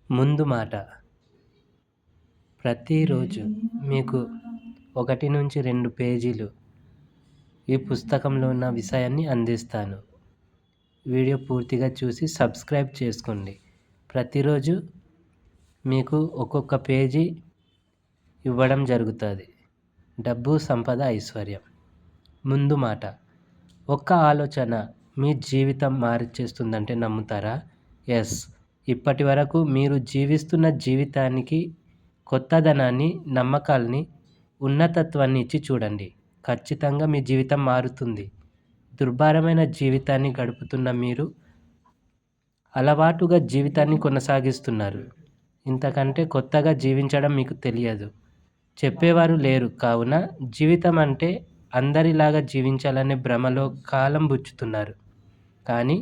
ముందు మాట. ప్రతిరోజు మీకు 1-2 పేజీలు ఈ పుస్తకంలో ఉన్న విషయాన్ని అందిస్తాను. వీడియో పూర్తిగా చూసి సబ్స్క్రైబ్ చేసుకోండి. ప్రతిరోజు మీకు ఒక్కొక్క పేజీ ఇవ్వడం జరుగుతుంది. డబ్బు, సంపద, ఐశ్వర్యం. ముందు మాట. ఒక్క ఆలోచన మీ జీవితం మార్చేస్తుందంటే నమ్ముతారా? ఎస్. ఇప్పటి వరకు మీరు జీవిస్తున్న జీవితానికి కొత్తదనాన్ని, నమ్మకాల్ని, ఉన్నతత్వాన్ని ఇచ్చి చూడండి. ఖచ్చితంగా మీ జీవితం మారుతుంది. దుర్భరమైన జీవితాన్ని గడుపుతున్న మీరు అలవాటుగా జీవితాన్ని కొనసాగిస్తున్నారు. ఇంతకంటే కొత్తగా జీవించడం మీకు తెలియదు. చెప్పేవారు లేరు. కావున జీవితం అంటే అందరిలాగా జీవించాలనే భ్రమలో కాలం బుచ్చుతున్నారు. కానీ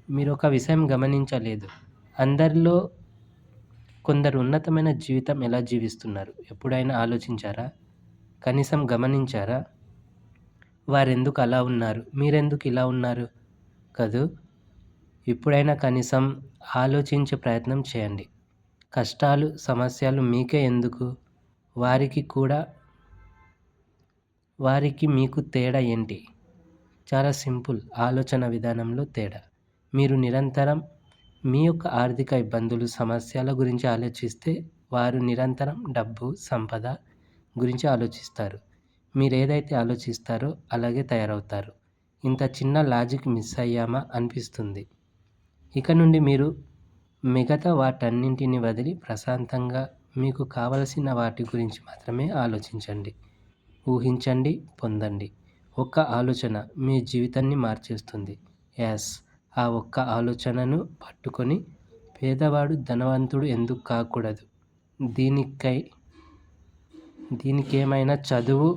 మీరు ఒక విషయం గమనించలేదు. అందరిలో కొందరు ఉన్నతమైన జీవితం ఎలా జీవిస్తున్నారు ఎప్పుడైనా ఆలోచించారా? కనీసం గమనించారా? వారెందుకు అలా ఉన్నారు, మీరెందుకు ఇలా ఉన్నారు కదూ? ఇప్పుడైనా కనీసం ఆలోచించే ప్రయత్నం చేయండి. కష్టాలు, సమస్యలు మీకే ఎందుకు? వారికి మీకు తేడా ఏంటి? చాలా సింపుల్. ఆలోచన విధానంలో తేడా. మీరు నిరంతరం మీ యొక్క ఆర్థిక ఇబ్బందులు, సమస్యల గురించి ఆలోచిస్తే వారు నిరంతరం డబ్బు, సంపద గురించి ఆలోచిస్తారు. మీరేదైతే ఆలోచిస్తారో అలాగే తయారవుతారు. ఇంత చిన్న లాజిక్ మిస్ అయ్యామా అనిపిస్తుంది. ఇక నుండి మీరు మిగతా వాటన్నింటిని వదిలి ప్రశాంతంగా మీకు కావలసిన వాటి గురించి మాత్రమే ఆలోచించండి. ఊహించండి, పొందండి. ఒక్క ఆలోచన మీ జీవితాన్ని మార్చేస్తుంది. ఎస్. ఆ ఒక్క ఆలోచనను పట్టుకొని పేదవాడు ధనవంతుడు ఎందుకు కాకూడదు? దీనికేమైనా చదువు,